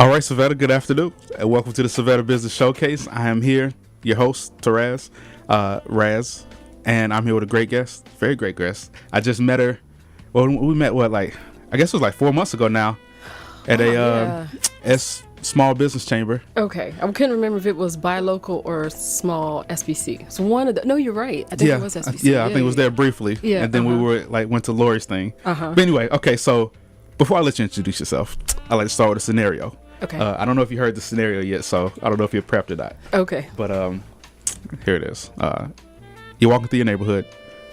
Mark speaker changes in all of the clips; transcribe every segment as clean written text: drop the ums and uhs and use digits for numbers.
Speaker 1: All right, Savannah, good afternoon, and welcome to the Savannah Business Showcase. I am here, your host, Raz, and I'm here with a great guest, very great guest. I just met her, well, we met, I guess it was like 4 months ago now, at small business chamber.
Speaker 2: Okay, I couldn't remember if it was buy local or small SBC. So one of the, no, you're right. I think it was SBC.
Speaker 1: Yeah, I think it was there briefly, and then we went to Lori's thing. But anyway, okay, so before I let you introduce yourself, I like to start with a scenario.
Speaker 2: Okay.
Speaker 1: I don't know if you heard the scenario yet, so I don't know if you're prepped or not.
Speaker 2: Okay.
Speaker 1: But here it is. You're walking through your neighborhood.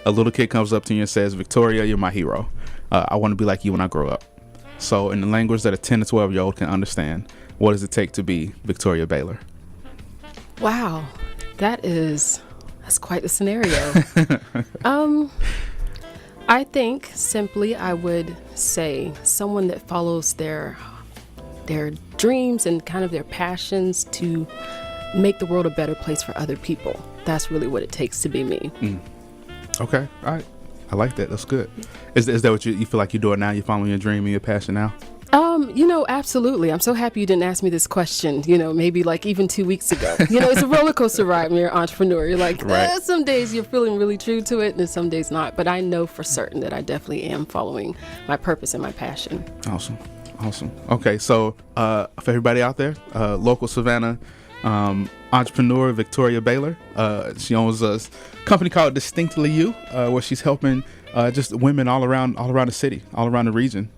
Speaker 1: A little kid comes up to you and says, "Victoria, you're my hero. I want to be like you when I grow up." So in the language that a 10 to 12-year-old can understand, what does it take to be Victoria Baylor?
Speaker 2: Wow. That's quite the scenario. I think simply I would say someone that follows their dreams and kind of their passions to make the world a better place for other people. That's really what it takes to be me.
Speaker 1: Okay. All right. I like that. That's good. Is that what you feel like you're doing now? You're following your dream and your passion now?
Speaker 2: Absolutely. I'm so happy you didn't ask me this question, maybe like even 2 weeks ago. It's a roller coaster ride when you're an entrepreneur. You're like,
Speaker 1: right.
Speaker 2: Some days you're feeling really true to it and some days not. But I know for certain that I definitely am following my purpose and my passion.
Speaker 1: Awesome. Okay, so for everybody out there, local Savannah entrepreneur Victoria Baylor. She owns a company called Distinctly You, where she's helping just women all around the city, all around the region,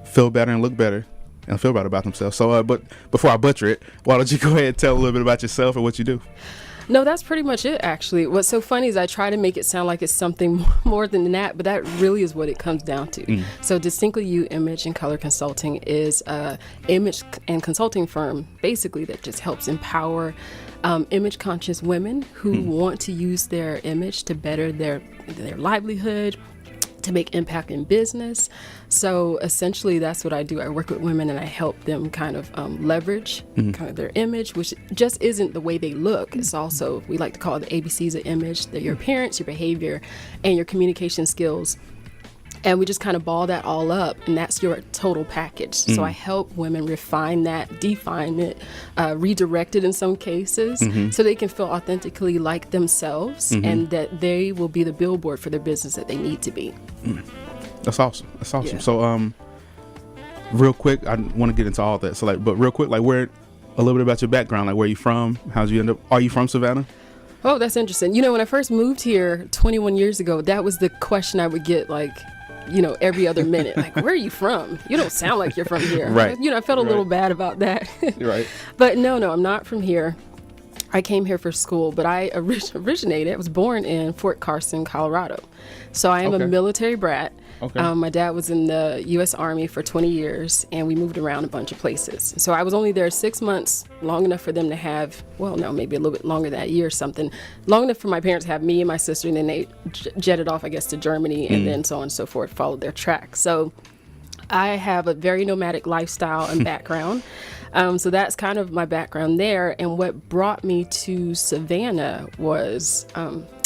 Speaker 1: feel better and look better and feel better about themselves. So, but before I butcher it, why don't you go ahead and tell a little bit about yourself and what you do?
Speaker 2: No, that's pretty much it, actually. What's so funny is I try to make it sound like it's something more than that, but that really is what it comes down to. So Distinctly You Image and Color Consulting is a image and consulting firm, basically, that just helps empower image-conscious women who want to use their image to better their livelihood, to make impact in business. So essentially that's what I do. I work with women and I help them kind of leverage kind of their image, which just isn't the way they look. It's also, we like to call it the ABCs of image. They're your appearance, your behavior, and your communication skills. And we just kind of ball that all up, and that's your total package. So I help women refine that, define it, redirect it in some cases, so they can feel authentically like themselves, and that they will be the billboard for their business that they need to be.
Speaker 1: That's awesome.
Speaker 2: Yeah.
Speaker 1: So, real quick, I want to get into all that. So, but real quick, a little bit about your background, where you from? How'd you end up? Are you from Savannah?
Speaker 2: Oh, that's interesting. When I first moved here 21 years ago, that was the question I would get, every other minute, where are you from? You don't sound like you're from here.
Speaker 1: Right.
Speaker 2: I felt a little bad about that.
Speaker 1: Right.
Speaker 2: But no, I'm not from here. I came here for school, but I I was born in Fort Carson, Colorado. So I am a military brat.
Speaker 1: Okay.
Speaker 2: My dad was in the U.S. Army for 20 years, and we moved around a bunch of places. So I was only there 6 months, long enough for them to have, maybe a little bit longer, that year or something, long enough for my parents to have me and my sister, and then they jetted off, I guess, to Germany, and then so on and so forth, followed their track. So I have a very nomadic lifestyle and background. So that's kind of my background there. And what brought me to Savannah was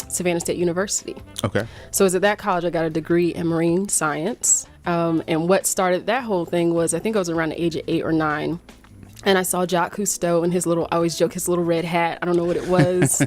Speaker 2: Savannah State University.
Speaker 1: Okay.
Speaker 2: So I was at that college. I got a degree in marine science. And what started that whole thing was, I think I was around the age of 8 or 9. And I saw Jacques Cousteau and his little, I always joke, his little red hat. I don't know what it was.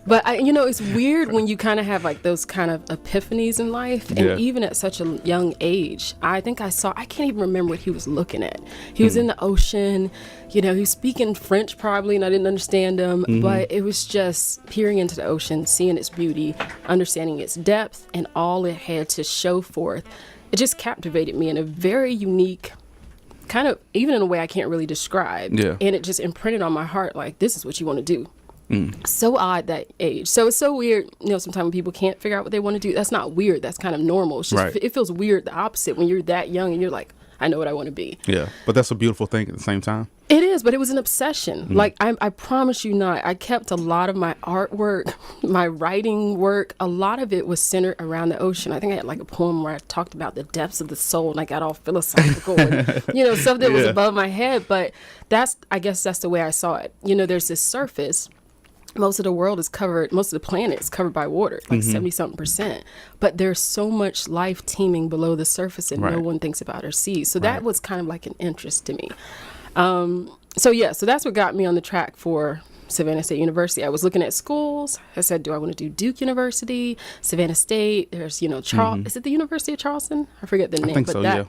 Speaker 2: But, it's weird when you kind of have those kind of epiphanies in life. And even at such a young age, I can't even remember what he was looking at. He was in the ocean, he was speaking French probably, and I didn't understand him. But it was just peering into the ocean, seeing its beauty, understanding its depth, and all it had to show forth. It just captivated me in a very unique kind of, even in a way I can't really describe.
Speaker 1: Yeah.
Speaker 2: And it just imprinted on my heart, this is what you want to do. So odd, that age. So it's so weird, sometimes when people can't figure out what they want to do. That's not weird. That's kind of normal. It's just, It feels weird, the opposite, when you're that young and you're like, I know what I want to be.
Speaker 1: Yeah. But that's a beautiful thing at the same time.
Speaker 2: It is, but it was an obsession. I promise you not. I kept a lot of my artwork, my writing work. A lot of it was centered around the ocean. I think I had a poem where I talked about the depths of the soul, and I got all philosophical and, stuff that was above my head. But I guess that's the way I saw it. There's this surface, most of the planet is covered by water, like 70-something%. But there's so much life teeming below the surface and no one thinks about or sees. So that was kind of like an interest to me. So that's what got me on the track for Savannah State University. I was looking at schools. I said, do I want to do Duke University, Savannah State? There's, is it the University of Charleston? I forget the name.
Speaker 1: I think so, yeah.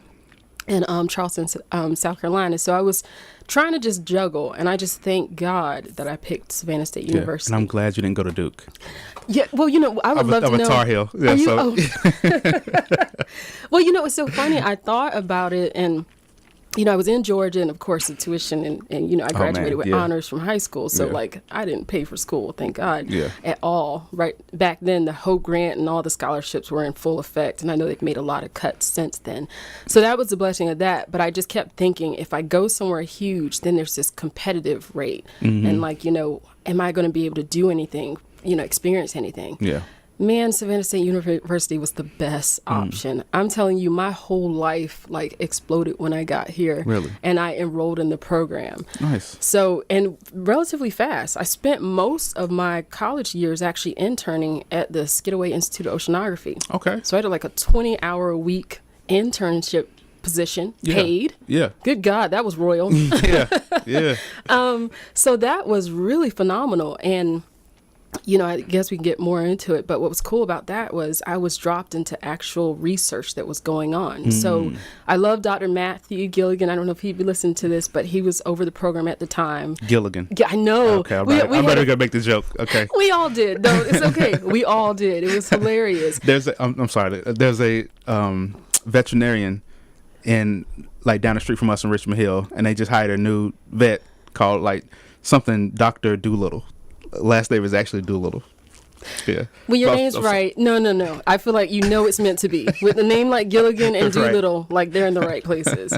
Speaker 2: And Charleston, South Carolina. So I was trying to just juggle, and I just thank God that I picked Savannah State University.
Speaker 1: And I'm glad you didn't go to Duke.
Speaker 2: Yeah, well, I would love to know.
Speaker 1: I'm a Tar Heel. Yeah,
Speaker 2: Well, it's so funny. I thought about it, and I was in Georgia, and of course the tuition, and I graduated with honors from high school. So I didn't pay for school, thank God, at all. Right back then, the Hope Grant and all the scholarships were in full effect, and I know they've made a lot of cuts since then. So that was the blessing of that. But I just kept thinking, if I go somewhere huge, then there's this competitive rate, and am I going to be able to do anything? Experience anything? Yeah. Man, Savannah State University was the best option. I'm telling you, my whole life exploded when I got here. Really? And I enrolled in the program. Nice. So, and relatively fast. I spent most of my college years actually interning at the Skidaway Institute of Oceanography. Okay. So I had a 20-hour-a-week internship position, paid. Yeah. Good God, that was royal. Yeah. So that was really phenomenal. And I guess we can get more into it, but what was cool about that was I was dropped into actual research that was going on. So I love Dr. Matthew Gilligan. I don't know if he'd be listening to this, but he was over the program at the time. Gilligan. Yeah, I know.
Speaker 1: Okay, I better go make the joke. Okay.
Speaker 2: We all did. No, it's okay. We all did. It was hilarious.
Speaker 1: I'm sorry. There's a veterinarian down the street from us in Richmond Hill, and they just hired a new vet called something Dr. Doolittle. Last name is actually Doolittle. Yeah. Well, your name's
Speaker 2: right. No. I feel like it's meant to be. With a name like Gilligan and Doolittle, they're in the right places.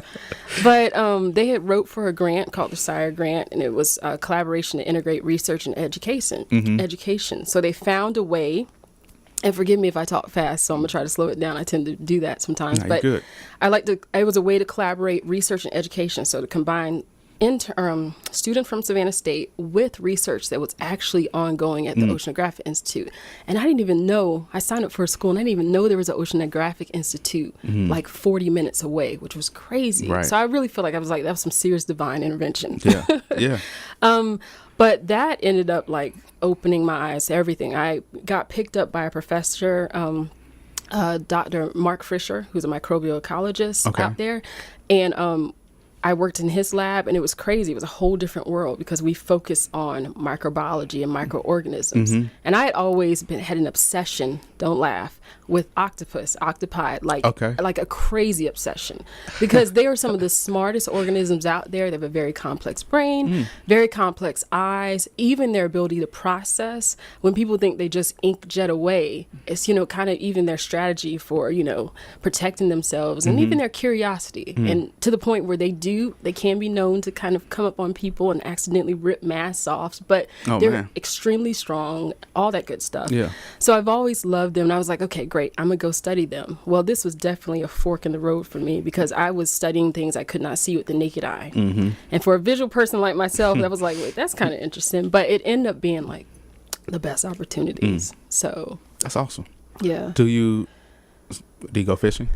Speaker 2: But they had wrote for a grant called the Sire Grant, and it was a collaboration to integrate research and education. So they found a way, and forgive me if I talk fast, so I'm going to try to slow it down. I tend to do that sometimes. No, but good. It was a way to collaborate research and education, so to combine student from Savannah State with research that was actually ongoing at the Oceanographic Institute. And I didn't even know, I signed up for a school and I didn't even know there was an Oceanographic Institute 40 minutes away, which was crazy. Right. So I really feel like that was some serious divine intervention. Yeah. But that ended up opening my eyes to everything. I got picked up by a professor, Dr. Mark Fisher, who's a microbial ecologist out there. And I worked in his lab, and it was crazy. It was a whole different world because we focus on microbiology and microorganisms. And I had always had an obsession, don't laugh, with octopi, like a crazy obsession, because they are some of the smartest organisms out there. They have a very complex brain, very complex eyes, even their ability to process. When people think they just inkjet away, it's, kind of even their strategy for, protecting themselves and even their curiosity. And to the point where they can be known to kind of come up on people and accidentally rip masks off, but they're extremely strong, all that good stuff. Yeah. So I've always loved them. And I was like, okay, great, I'm gonna go study them. Well, this was definitely a fork in the road for me because I was studying things I could not see with the naked eye. And for a visual person like myself, I was like, wait, that's kind of interesting. But it ended up being the best opportunities. So
Speaker 1: that's awesome.
Speaker 2: Yeah.
Speaker 1: Do you go fishing?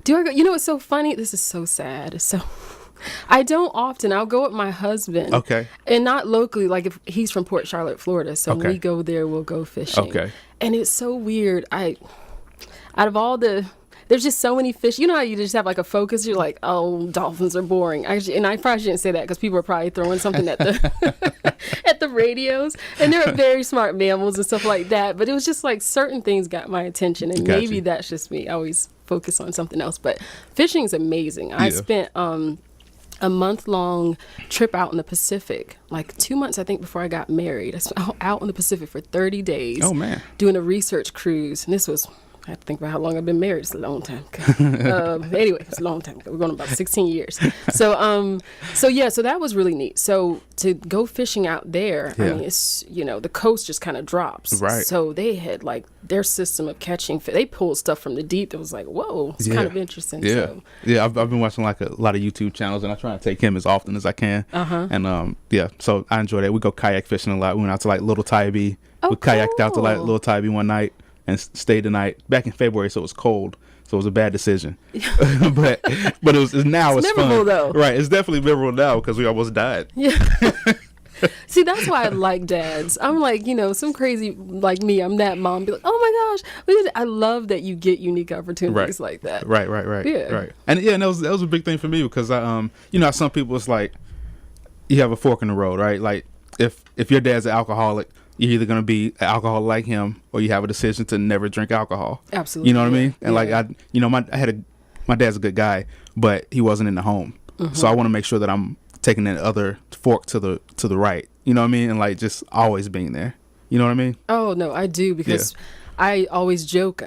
Speaker 2: Do I go? It's so funny. This is so sad. So I don't often. I'll go with my husband. Okay. And not locally, if he's from Port Charlotte, Florida. So when we go there, we'll go fishing. Okay. And it's so weird. Out of all there's just so many fish. You know how you just have a focus? You're like, oh, dolphins are boring. And I probably shouldn't say that because people are probably throwing something at the at the radios. And they're very smart mammals and stuff like that. But it was just certain things got my attention. And maybe that's just me. I always focus on something else. But fishing is amazing. I spent a month-long trip out in the Pacific, 2 months, I think, before I got married. I was out in the Pacific for 30 days. Oh, man. Doing a research cruise. And this was I have to think about how long I've been married. It's a long time. Anyway, it's a long time. We're going about 16 years. So that was really neat. So to go fishing out there, I mean, it's, the coast just kind of drops.
Speaker 1: Right.
Speaker 2: So they had like their system of catching fish. They pulled stuff from the deep that was like, whoa, it's kind of interesting.
Speaker 1: Yeah.
Speaker 2: So.
Speaker 1: Yeah. I've been watching like a lot of YouTube channels, and I try to take him as often as I can. And so I enjoy that. We go kayak fishing a lot. We went out to like Little Tybee. We kayaked out to like Little Tybee one night and stayed the night back in February, so it was cold, so it was a bad decision. but it's
Speaker 2: memorable
Speaker 1: fun
Speaker 2: though,
Speaker 1: right? It's definitely memorable now because we almost died.
Speaker 2: Yeah. See, that's why I like dads. I'm like, some crazy like me. I'm that mom. Be like, oh my gosh, I love that you get unique opportunities like that.
Speaker 1: Right.
Speaker 2: Yeah.
Speaker 1: Right. And that was a big thing for me because I some people, it's like you have a fork in the road, right? Like if your dad's an alcoholic, you're either going to be an alcoholic like him, or you have a decision to never drink alcohol.
Speaker 2: Absolutely.
Speaker 1: You know what I mean? And my dad's a good guy, but he wasn't in the home. So I want to make sure that I'm taking that other fork to the right. You know what I mean? And like just always being there. You know what I mean?
Speaker 2: Oh, no, I do, because I always joke,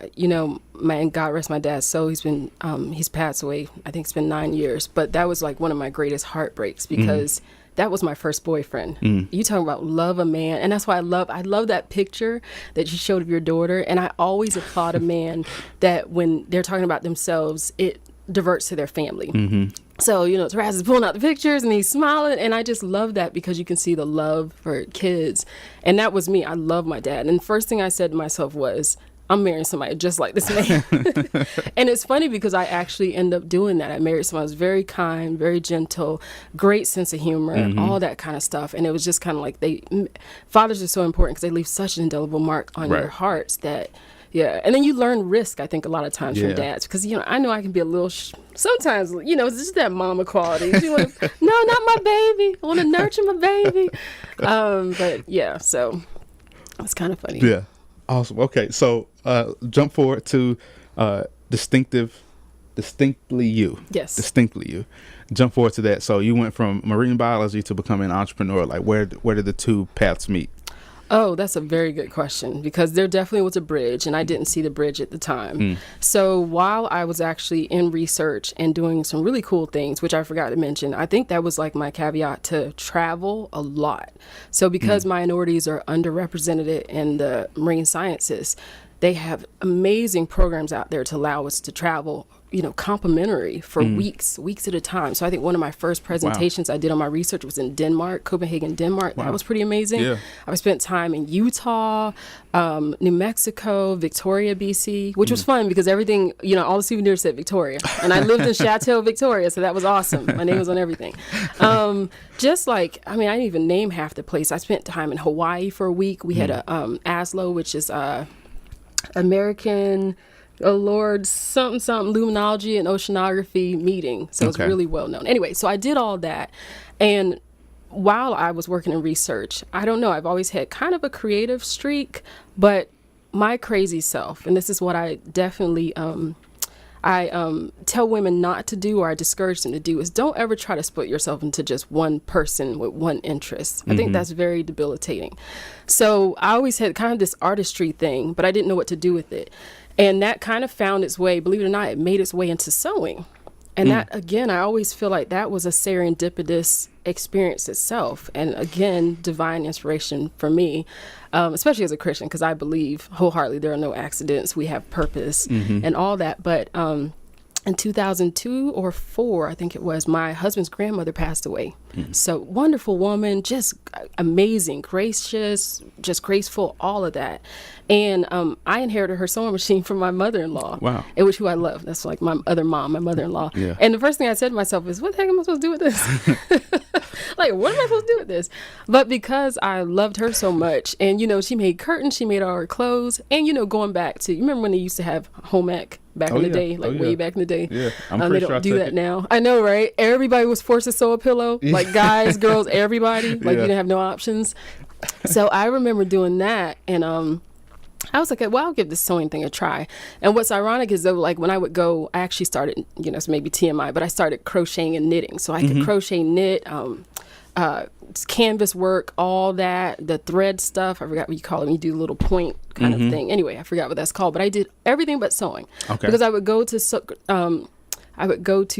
Speaker 2: man, God rest my dad. So he's passed away. I think it's been 9 years, but that was like one of my greatest heartbreaks because that was my first boyfriend. You talking about love a man. And that's why I love that picture that you showed of your daughter. And I always applaud a man that when they're talking about themselves, it diverts to their family. So, Taraz is pulling out the pictures and he's smiling. And I just love that because you can see the love for kids. And that was me. I love my dad. And the first thing I said to myself was, I'm marrying somebody just like this man. And it's funny because I actually end up doing that. I married someone who was very kind, very gentle, great sense of humor, all that kind of stuff. And it was just kind of like fathers are so important because they leave such an indelible mark on your hearts that, and then you learn risk, I think, a lot of times from dads because, I know I can be a little, sometimes, it's just that mama quality. No, not my baby. I want to nurture my baby. So it's kind of funny.
Speaker 1: Yeah. Awesome. Okay, so jump forward to distinctly you.
Speaker 2: Yes.
Speaker 1: Distinctly you. Jump forward to that. So you went from marine biology to becoming an entrepreneur. Like where did the two paths meet?
Speaker 2: Oh, that's a very good question because there definitely was a bridge and I didn't see the bridge at the time. So while I was actually in research and doing some really cool things, which I forgot to mention, I think that was like my caveat to travel a lot. So because minorities are underrepresented in the marine sciences, they have amazing programs out there to allow us to travel, complimentary for weeks at a time. So I think one of my first presentations I did on my research was in Denmark, Copenhagen, Denmark. That was pretty amazing. Yeah. I've spent time in Utah, New Mexico, Victoria, BC, which was fun because everything, all the souvenirs said Victoria. And I lived in Chateau Victoria, so that was awesome. My name was on everything. I didn't even name half the place. I spent time in Hawaii for a week. We had a ASLO, which is American something luminology and oceanography meeting. So it's really well known. Anyway, so I did all that. And while I was working in research, I don't know, I've always had kind of a creative streak, but my crazy self, and this is what I definitely tell women not to do, or I discourage them to do, is don't ever try to split yourself into just one person with one interest. I think that's very debilitating. So I always had kind of this artistry thing, but I didn't know what to do with it. And that kind of found its way, believe it or not, it made its way into sewing. And that, again, I always feel like that was a serendipitous experience itself. And again, divine inspiration for me, especially as a Christian, because I believe wholeheartedly there are no accidents. We have purpose and all that. But in 2002 or 4, I think it was, my husband's grandmother passed away. So wonderful woman, just amazing, gracious, just graceful, all of that. And I inherited her sewing machine from my mother-in-law.
Speaker 1: Wow.
Speaker 2: Who I love. That's like my other mom, my mother-in-law. Yeah. And the first thing I said to myself is, what the heck am I supposed to do with this? Like, what am I supposed to do with this? But because I loved her so much, and, she made curtains, she made all her clothes, and, going back to, you remember when they used to have home ec back in the day, way back in the day?
Speaker 1: Yeah,
Speaker 2: they don't do that now. I know, right? Everybody was forced to sew a pillow, like guys, girls, everybody. Like, you didn't have no options. So I remember doing that, and I was like, well, I'll give this sewing thing a try. And what's ironic is, though, like when I would go, I actually started, it's maybe TMI, but I started crocheting and knitting. So I could crochet, knit, canvas work, all that, the thread stuff. I forgot what you call it. You do a little point kind of thing. Anyway, I forgot what that's called, but I did everything but sewing.
Speaker 1: Okay.
Speaker 2: Because I would go to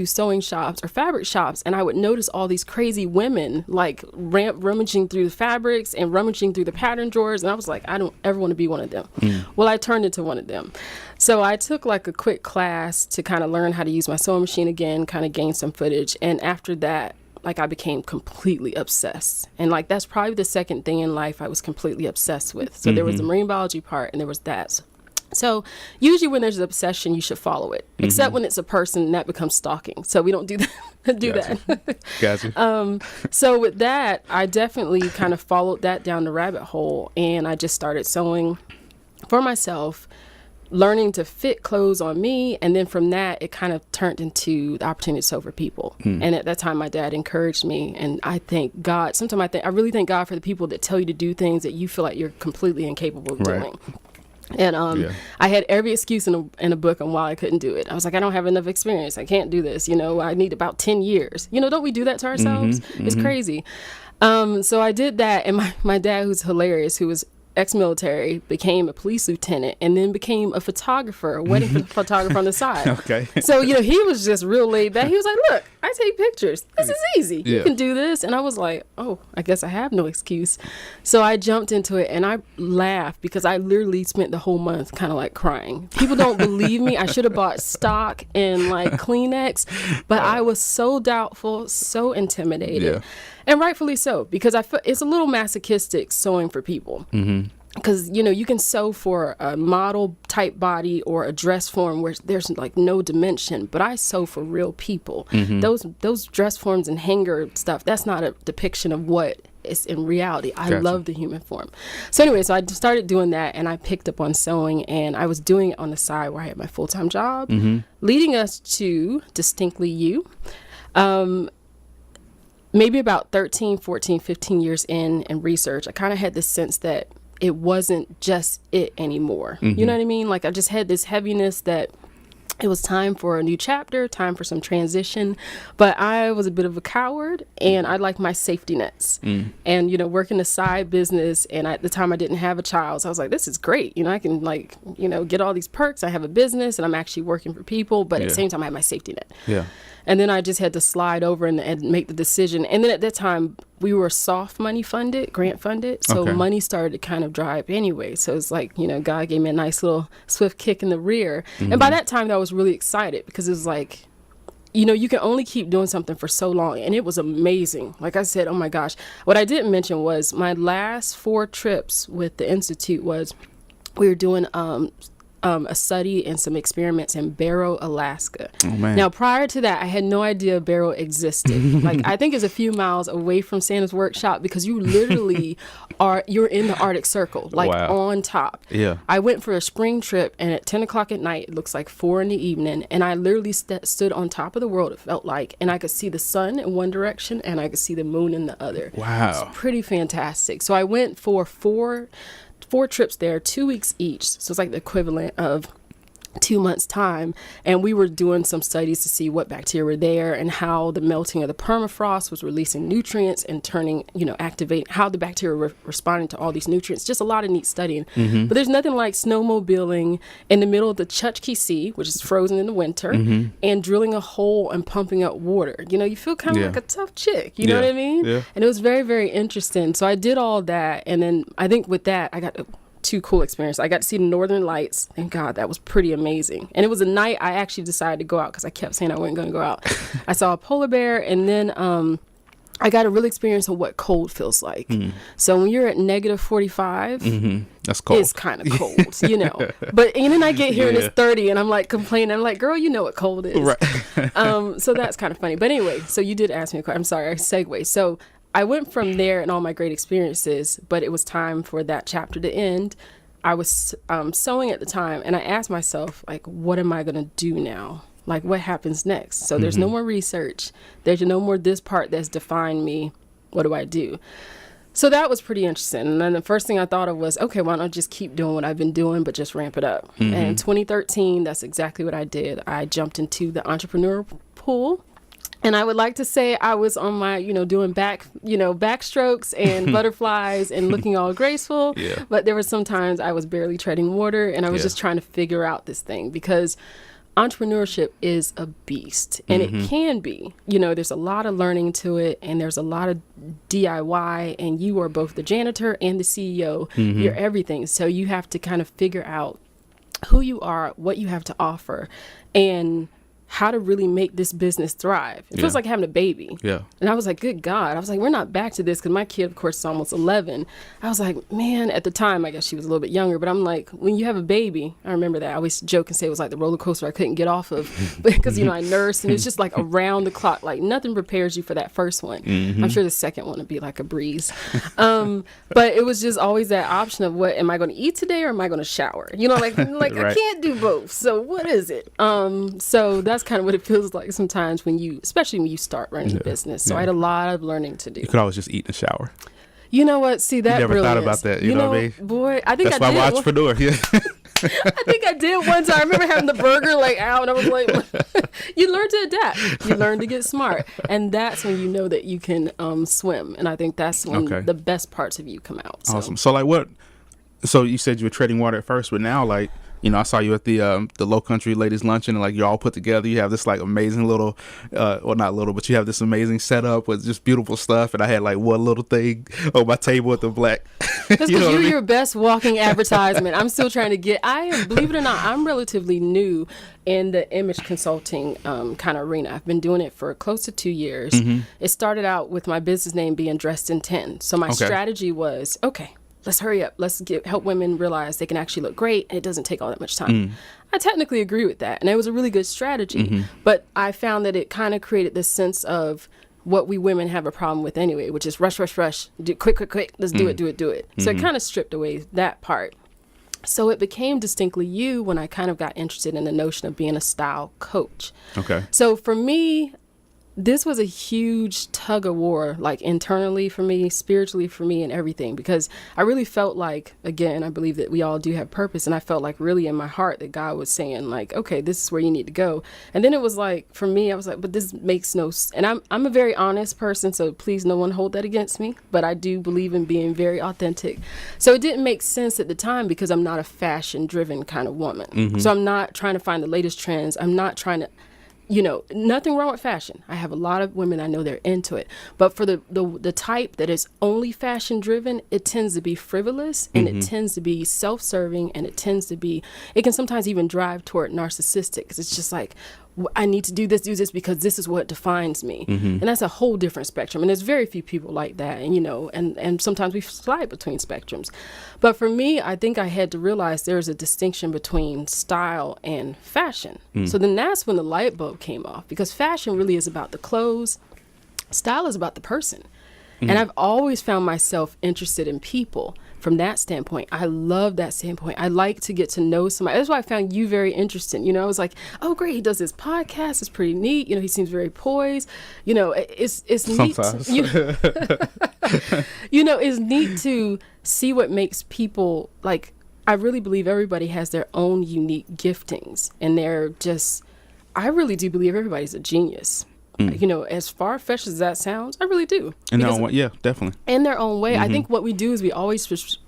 Speaker 2: sewing shops or fabric shops, and I would notice all these crazy women like rummaging through the fabrics and rummaging through the pattern drawers, and I was like, I don't ever want to be one of them. Well, I turned into one of them. So I took like a quick class to kind of learn how to use my sewing machine again, kind of gain some footage, and after that, like I became completely obsessed. And like that's probably the second thing in life I was completely obsessed with. So there was the marine biology part, and there was that. So usually when there's an obsession, you should follow it, except when it's a person, that becomes stalking. So we don't do that. that.
Speaker 1: Gotcha.
Speaker 2: So with that, I definitely kind of followed that down the rabbit hole, and I just started sewing for myself, learning to fit clothes on me. And then from that, it kind of turned into the opportunity to sew for people. And at that time, my dad encouraged me. And I thank God. Sometimes I really thank God for the people that tell you to do things that you feel like you're completely incapable of doing. And I had every excuse in a book on why I couldn't do it. I was like, I don't have enough experience. I can't do this. I need about 10 years. Don't we do that to ourselves? It's crazy. So I did that. And my dad, who's hilarious, who was ex-military, became a police lieutenant, and then became a photographer, a wedding photographer on the side.
Speaker 1: Okay.
Speaker 2: So, he was just real laid back. He was like, look, I take pictures. This is easy. You can do this. And I was like, oh, I guess I have no excuse. So I jumped into it, and I laughed because I literally spent the whole month kind of like crying. People don't believe me. I should have bought stock and like Kleenex, but I was so doubtful, so intimidated. Yeah. And rightfully so, because I feel it's a little masochistic sewing for people. Because, you can sew for a model type body or a dress form where there's like no dimension, but I sew for real people. Those dress forms and hanger stuff, that's not a depiction of what is in reality. I love the human form. So anyway, so I started doing that, and I picked up on sewing, and I was doing it on the side where I had my full-time job, leading us to Distinctly You. Maybe about 13, 14, 15 years in research, I kind of had this sense that it wasn't just it anymore. You know what I mean? Like I just had this heaviness that it was time for a new chapter, time for some transition. But I was a bit of a coward, and I like my safety nets. And, working a side business, and at the time I didn't have a child. So I was like, this is great. I can get all these perks. I have a business, and I'm actually working for people. But at the same time, I have my safety net. Yeah. And then I just had to slide over and make the decision. And then at that time, we were soft money funded, grant funded. So money started to kind of dry up anyway. So it's like, God gave me a nice little swift kick in the rear. And by that time, I was really excited because it was like, you can only keep doing something for so long. And it was amazing. Like I said, oh my gosh. What I didn't mention was my last 4 trips with the Institute was we were doing a study and some experiments in Barrow, Alaska. Oh, man. Now, prior to that, I had no idea Barrow existed. Like, I think it's a few miles away from Santa's workshop because you literally you're in the Arctic Circle, like on top. Yeah. I went for a spring trip, and at 10 o'clock at night, it looks like 4 in the evening, and I literally stood on top of the world, it felt like, and I could see the sun in one direction, and I could see the moon in the other. Wow. It's pretty fantastic. So I went for 4 trips there, 2 weeks each. So it's like the equivalent of 2 months time, and we were doing some studies to see what bacteria were there and how the melting of the permafrost was releasing nutrients and turning, activating how the bacteria were responding to all these nutrients. Just a lot of neat studying. But there's nothing like snowmobiling in the middle of the Chukchi Sea, which is frozen in the winter, and drilling a hole and pumping up water. You feel kind of like a tough chick. You know what I mean? Yeah. And it was very, very interesting. So I did all that, and then I think with that, I got 2 cool experiences. I got to see the Northern Lights. Thank God, that was pretty amazing. And it was a night I actually decided to go out because I kept saying I wasn't going to go out. I saw a polar bear, and then I got a real experience of what cold feels like. So when you're at negative 45, that's cold. It's kind of cold, But and then I get here and it's 30, and I'm like complaining. I'm like, girl, you know what cold is. Right. So that's kind of funny. But anyway, so you did ask me a question. I'm sorry, I segue. So I went from there and all my great experiences, but it was time for that chapter to end. I was sewing at the time, and I asked myself, like, what am I going to do now? Like, what happens next? So there's no more research. There's no more this part that's defined me. What do I do? So that was pretty interesting. And then the first thing I thought of was, okay, why don't I just keep doing what I've been doing, but just ramp it up? And in 2013, that's exactly what I did. I jumped into the entrepreneur pool. And I would like to say I was on my, doing backstrokes and butterflies and looking all graceful.
Speaker 1: Yeah.
Speaker 2: But there were some times I was barely treading water, and I was just trying to figure out this thing, because entrepreneurship is a beast, and it can be, there's a lot of learning to it, and there's a lot of DIY, and you are both the janitor and the CEO. You're everything. So you have to kind of figure out who you are, what you have to offer, and how to really make this business thrive. It feels like having a baby.
Speaker 1: Yeah.
Speaker 2: And I was like, good God. I was like, we're not back to this, because my kid, of course, is almost 11. I was like, man, at the time, I guess she was a little bit younger, but I'm like, when you have a baby, I remember that. I always joke and say it was like the roller coaster I couldn't get off of, because, I nursed, and it's just like around the clock. Like, nothing prepares you for that first one. I'm sure the second one would be like a breeze. But it was just always that option of, what am I going to eat today, or am I going to shower? Like
Speaker 1: Right.
Speaker 2: I can't do both. So what is it? So that's kind of what it feels like sometimes especially when you start running a business. So I had a lot of learning to do.
Speaker 1: You could always just eat in the shower.
Speaker 2: You know what? See, that
Speaker 1: You never
Speaker 2: really
Speaker 1: thought
Speaker 2: is.
Speaker 1: about that. You know what I mean?
Speaker 2: Boy, I think
Speaker 1: That's
Speaker 2: I
Speaker 1: why
Speaker 2: did.
Speaker 1: I'm an entrepreneur. Yeah.
Speaker 2: I think I did one time. I remember having the burger out, and I was like, you learn to adapt. You learn to get smart. And that's when you know that you can swim. And I think that's when the best parts of you come out. So.
Speaker 1: Awesome. So so you said you were treading water at first, but now I saw you at the Low Country Ladies Luncheon, and you're all put together. You have this amazing little, well, not little, but you have this amazing setup with just beautiful stuff. And I had one little thing on my table with the black.
Speaker 2: That's because you're your best walking advertisement. I'm still trying to believe it or not, I'm relatively new in the image consulting kind of arena. I've been doing it for close to 2 years. It started out with my business name being Dressed in 10. So my strategy was, let's hurry up. Let's help women realize they can actually look great, and it doesn't take all that much time. I technically agree with that, and it was a really good strategy. But I found that it kind of created this sense of what we women have a problem with anyway, which is rush, do quick. Let's do it. So it kind of stripped away that part. So it became Distinctly You when I kind of got interested in the notion of being a style coach. Okay. So for me, this was a huge tug of war, internally for me, spiritually for me, and everything, because I really felt like, again, I believe that we all do have purpose. And I felt really in my heart that God was saying okay, this is where you need to go. And then it was for me, I was like, but this makes no sense. And I'm a very honest person, so please no one hold that against me. But I do believe in being very authentic. So it didn't make sense at the time, because I'm not a fashion driven kind of woman. So I'm not trying to find the latest trends. I'm not trying to, nothing wrong with fashion. I have a lot of women I know they're into it. But for the type that is only fashion driven, it tends to be frivolous, and it tends to be self-serving, and it can sometimes even drive toward narcissistic, because it's just I need to do this because this is what defines me. And that's a whole different spectrum. And there's very few people like that. And, and sometimes we slide between spectrums. But for me, I think I had to realize there's a distinction between style and fashion. So then that's when the light bulb came off, because fashion really is about the clothes. Style is about the person. And I've always found myself interested in people from that standpoint. I love that standpoint. I like to get to know somebody. That's why I found you very interesting. I was like, oh, great. He does this podcast. It's pretty neat. He seems very poised. It's neat.
Speaker 1: Sometimes.
Speaker 2: It's neat to see what makes people I really believe everybody has their own unique giftings, and I really do believe everybody's a genius. As far-fetched as that sounds, I really do.
Speaker 1: In their own way, yeah, definitely. In
Speaker 2: their own way. I think what we do is we always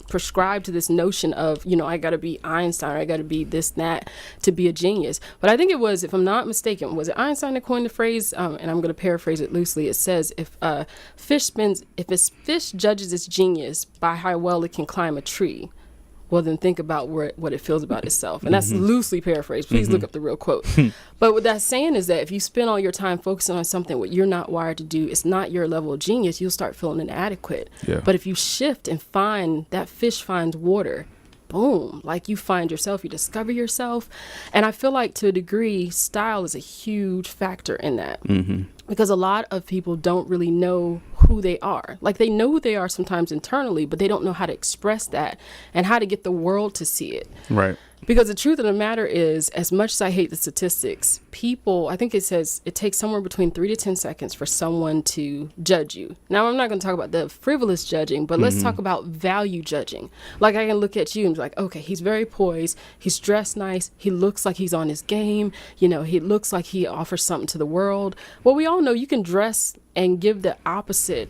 Speaker 2: prescribe to this notion of, I got to be Einstein, or I got to be this, that, to be a genius. But I think it was, if I'm not mistaken, was it Einstein that coined the phrase? And I'm going to paraphrase it loosely. It says, if a fish judges its genius by how well it can climb a tree, well, then think about what it feels about itself. And that's loosely paraphrased. Please look up the real quote. But what that's saying is that if you spend all your time focusing on something what you're not wired to do, it's not your level of genius, you'll start feeling inadequate. Yeah. But if you shift and find that fish finds water, boom, you find yourself, you discover yourself. And I feel like to a degree, style is a huge factor in that. Because a lot of people don't really know who they are. They know who they are sometimes internally, but they don't know how to express that and how to get the world to see it.
Speaker 1: Right.
Speaker 2: Because the truth of the matter is, as much as I hate the statistics, people, I think it says it takes somewhere between 3 to 10 seconds for someone to judge you. Now, I'm not going to talk about the frivolous judging, but let's talk about value judging. Like, I can look at you and be like, okay, he's very poised. He's dressed nice. He looks like he's on his game. You know, he looks like he offers something to the world. Well, we all know you can dress and give the opposite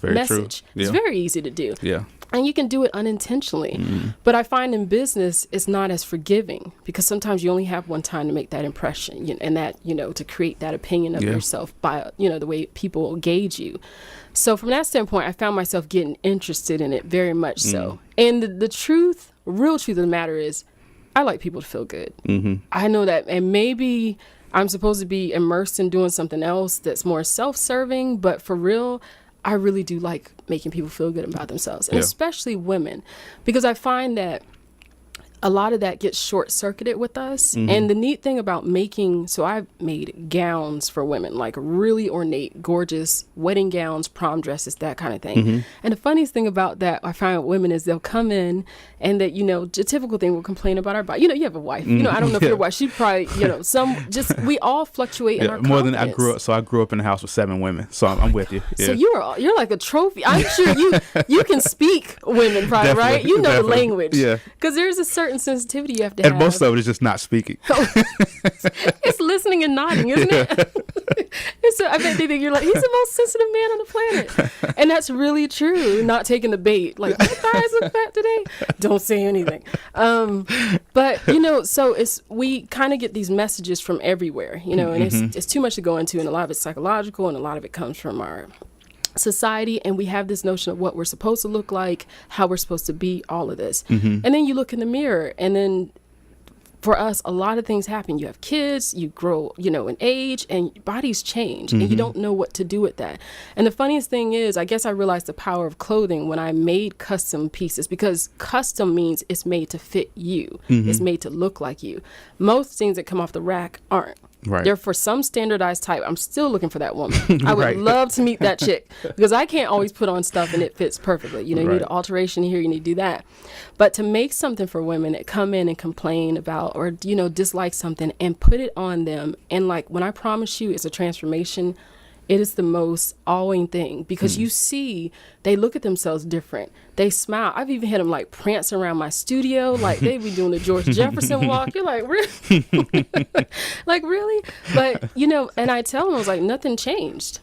Speaker 2: message.
Speaker 1: Yeah.
Speaker 2: It's very easy to do.
Speaker 1: Yeah.
Speaker 2: And you can do it unintentionally. But I find in business, it's not as forgiving because sometimes you only have one time to make that impression and that, you know, to create that opinion of yourself by, you know, the way people gauge you. So from that standpoint, I found myself getting interested in it very much so. And the truth, real truth of the matter is, I like people to feel good. I know that. And maybe I'm supposed to be immersed in doing something else that's more self-serving, but for real, I really do like making people feel good about themselves, and especially women, because I find that a lot of that gets short-circuited with us. And the neat thing about so I've made gowns for women, like really ornate, gorgeous wedding gowns, prom dresses, that kind of thing. And the funniest thing about that I find with women is they'll come in and that, you know, the typical thing, will complain about our body. You know, you have a wife. You know, I don't know if your wife, she probably, you know, we all fluctuate in our
Speaker 1: more
Speaker 2: confidence.
Speaker 1: than I grew up in a house with 7 women, so I'm with you. Yeah.
Speaker 2: So you're like a trophy. I'm sure you can speak women, probably,
Speaker 1: Definitely,
Speaker 2: right? You know the
Speaker 1: definitely.
Speaker 2: language.
Speaker 1: Yeah.
Speaker 2: Because there's a certain sensitivity you have to have.
Speaker 1: And most of it is just not speaking.
Speaker 2: It's listening and nodding, isn't it? I bet they think you're like, he's the most sensitive man on the planet. And that's really true. Not taking the bait. Like, my thighs look fat today. Don't say anything. But, you know, so we kind of get these messages from everywhere, you know, and it's too much to go into. And a lot of it's psychological and a lot of it comes from our society, and we have this notion of what we're supposed to look like, how we're supposed to be, all of this. And then you look in the mirror, and then for us, a lot of things happen. You have kids, you grow, you know, in age, and bodies change, and you don't know what to do with that. And the funniest thing is, I guess I realized the power of clothing when I made custom pieces, because custom means it's made to fit you. It's made to look like you. Most things that come off the rack aren't.
Speaker 1: Right.
Speaker 2: They're for some standardized type. I'm still looking for that woman. I would love to meet that chick, because I can't always put on stuff and it fits perfectly. You know, you need an alteration here, you need to do that. But to make something for women that come in and complain about or, you know, dislike something and put it on them. And like, when I promise you it's a transformation, it is the most awing thing, because you see, they look at themselves different. They smile. I've even had them like prance around my studio, like they be doing the George Jefferson walk. You're like, really? Like, really? But, you know, and I tell them, I was like, nothing changed.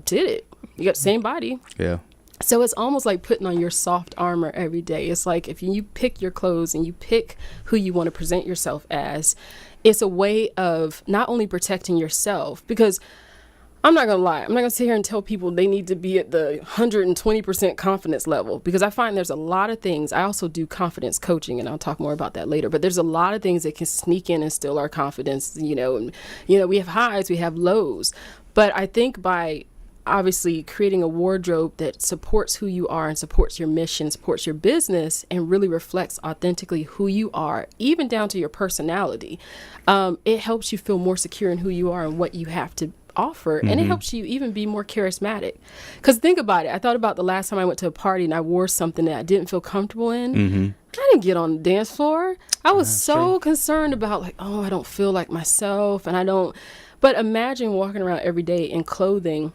Speaker 2: Did it? You got the same body.
Speaker 1: Yeah.
Speaker 2: So it's almost like putting on your soft armor every day. It's like if you pick your clothes and you pick who you want to present yourself as, it's a way of not only protecting yourself, because I'm not going to lie. I'm not going to sit here and tell people they need to be at the 120% confidence level, because I find there's a lot of things. I also do confidence coaching, and I'll talk more about that later. But there's a lot of things that can sneak in and steal our confidence, you know. And, you know, we have highs, we have lows. But I think by obviously creating a wardrobe that supports who you are and supports your mission, supports your business, and really reflects authentically who you are, even down to your personality, it helps you feel more secure in who you are and what you have to offer, and it helps you even be more charismatic. Because think about it, I thought about the last time I went to a party and I wore something that I didn't feel comfortable in. I didn't get on the dance floor. I was so concerned about like, oh, I don't feel like myself, and I don't. But imagine walking around every day in clothing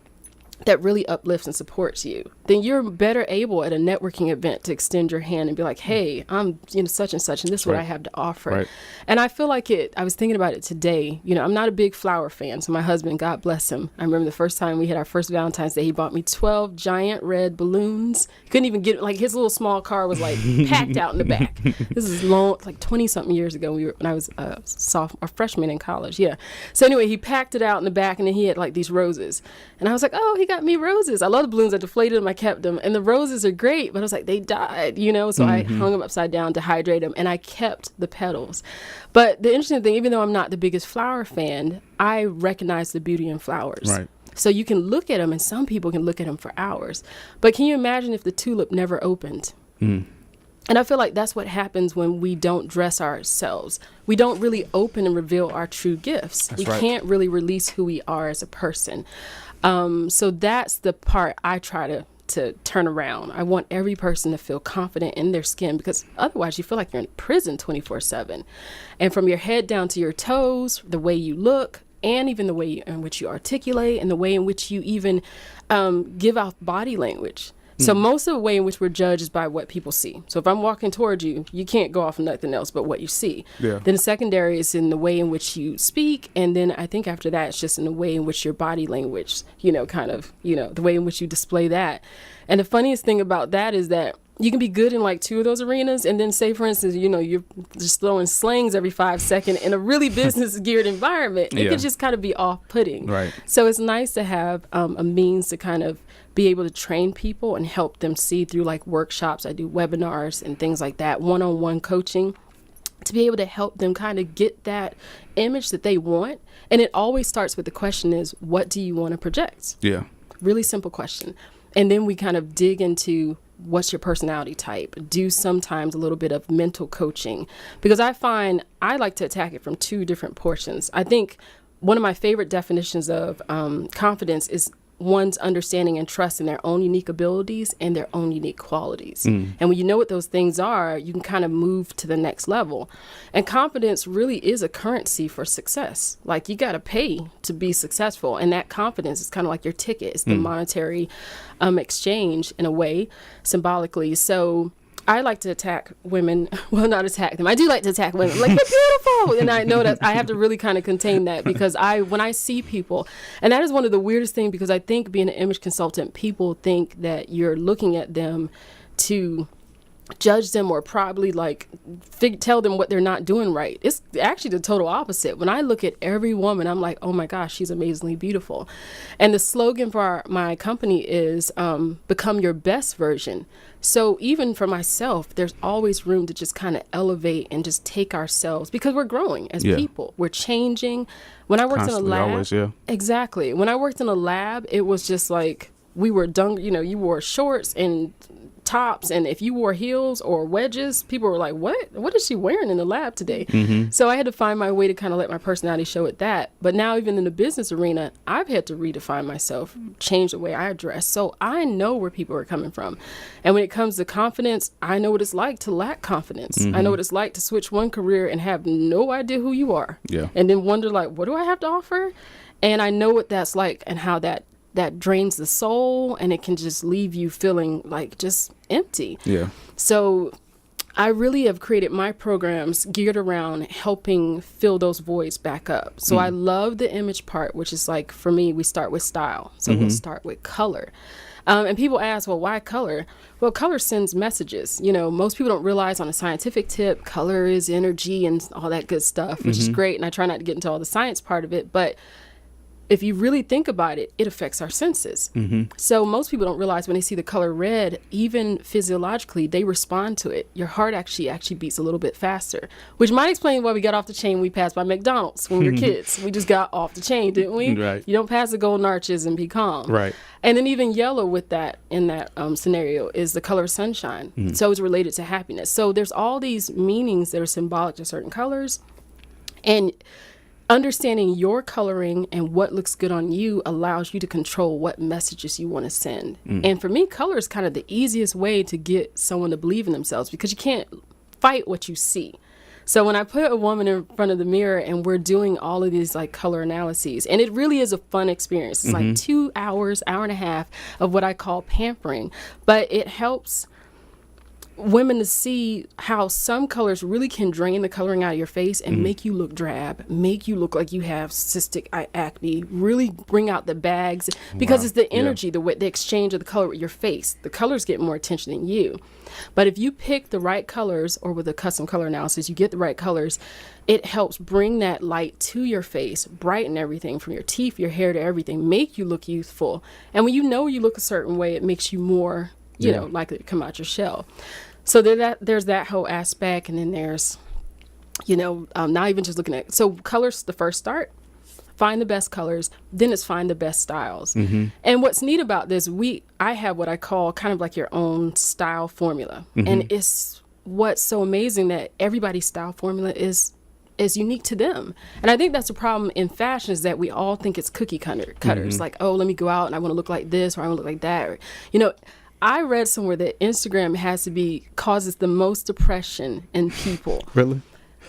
Speaker 2: that really uplifts and supports you. Then you're better able at a networking event to extend your hand and be like, hey, I'm, you know, such and such, and this is what I have to offer. And I feel like I was thinking about it today. You know, I'm not a big flower fan. So my husband, God bless him, I remember the first time we had our first Valentine's Day, he bought me 12 giant red balloons. Couldn't even get, like, his little small car was like packed out in the back. This is long, like 20 something years ago when I was a freshman in college. Yeah. So anyway, he packed it out in the back, and then he had like these roses. And I was like, oh, he got me roses. I love the balloons. I deflated them. I kept them. And the roses are great, but I was like, they died, you know? So I hung them upside down to hydrate them, and I kept the petals. But the interesting thing, even though I'm not the biggest flower fan, I recognize the beauty in flowers.
Speaker 1: Right.
Speaker 2: So you can look at them, and some people can look at them for hours. But can you imagine if the tulip never opened? And I feel like that's what happens when we don't dress ourselves. We don't really open and reveal our true gifts. We can't really release who we are as a person. So that's the part I try to to turn around. I want every person to feel confident in their skin, because otherwise you feel like you're in prison 24/7. And from your head down to your toes, the way you look, and even the way in which you articulate, and the way in which you even give off body language. So most of the way in which we're judged is by what people see. So if I'm walking towards you, you can't go off of nothing else but what you see.
Speaker 1: Yeah.
Speaker 2: Then the secondary is in the way in which you speak. And then I think after that, it's just in the way in which your body language, the way in which you display that. And the funniest thing about that is that you can be good in like 2 of those arenas, and then say, for instance, you're just throwing slangs every 5 seconds in a really business geared environment. It could just kind of be off-putting.
Speaker 1: Right.
Speaker 2: So it's nice to have a means to kind of be able to train people and help them see through like workshops. I do webinars and things like that, one-on-one coaching, to be able to help them kind of get that image that they want. And it always starts with the question is, what do you want to project?
Speaker 1: Yeah.
Speaker 2: Really simple question. And then we kind of dig into what's your personality type, do sometimes a little bit of mental coaching, because I find I like to attack it from 2 different portions. I think one of my favorite definitions of confidence is one's understanding and trust in their own unique abilities and their own unique qualities. And when you know what those things are, you can kind of move to the next level. And confidence really is a currency for success. Like, you got to pay to be successful. And that confidence is kind of like your ticket. It's the monetary exchange in a way, symbolically. So I like to attack women. Well, not attack them. I do like to attack women. Like, you're beautiful. And I know that I have to really kind of contain that, because when I see people, and that is one of the weirdest things, because I think being an image consultant, people think that you're looking at them to judge them or probably like tell them what they're not doing right. It's actually the total opposite. When I look at every woman, I'm like, oh my gosh, she's amazingly beautiful. And the slogan for my company is become your best version. So even for myself, there's always room to just kind of elevate and just take ourselves, because we're growing as people. We're changing. When I worked in a lab,
Speaker 1: always,
Speaker 2: exactly. When I worked in a lab, it was just like we were done. You wore shorts and tops, and if you wore heels or wedges, people were like, what is she wearing in the lab today? So I had to find my way to kind of let my personality show at that. But now, even in the business arena, I've had to redefine myself, change the way I dress. So I know where people are coming from. And when it comes to confidence, I know what it's like to lack confidence. I know what it's like to switch one career and have no idea who you are, and then wonder like, what do I have to offer? And I know what that's like, and how that drains the soul, and it can just leave you feeling like just empty. So I really have created my programs geared around helping fill those voids back up. So I love the image part, which is like, for me, we start with style. So we'll start with color. And people ask, well, why color? Well, color sends messages. Most people don't realize on a scientific tip, color is energy and all that good stuff, which is great. And I try not to get into all the science part of it, but if you really think about it, it affects our senses. So most people don't realize when they see the color red, even physiologically, they respond to it. Your heart actually beats a little bit faster, which might explain why we got off the chain. We passed by McDonald's when we were kids. We just got off the chain, didn't we?
Speaker 1: Right.
Speaker 2: You don't pass the golden arches and be calm.
Speaker 1: Right.
Speaker 2: And then even yellow with that, in that scenario, is the color of sunshine. So it's related to happiness. So there's all these meanings that are symbolic to certain colors. And understanding your coloring and what looks good on you allows you to control what messages you want to send. And for me, color is kind of the easiest way to get someone to believe in themselves, because you can't fight what you see. So when I put a woman in front of the mirror and we're doing all of these like color analyses, and it really is a fun experience. It's like 2 hours, hour and a half of what I call pampering, but it helps women to see how some colors really can drain the coloring out of your face and make you look drab, make you look like you have cystic acne, really bring out the bags, because it's the energy, the exchange of the color with your face. The colors get more attention than you. But if you pick the right colors, or with a custom color analysis, you get the right colors, it helps bring that light to your face, brighten everything from your teeth, your hair, to everything, make you look youthful. And when you look a certain way, it makes you more, likely to come out your shell. So there's that whole aspect. And then there's, not even just looking at, so colors, the first start, find the best colors, then it's find the best styles. And what's neat about this, I have what I call kind of like your own style formula. And it's what's so amazing that everybody's style formula is unique to them. And I think that's the problem in fashion, is that we all think it's cookie cutters. Like, oh, let me go out and I want to look like this, or I want to look like that. Or, I read somewhere that Instagram causes the most depression in people.
Speaker 1: Really?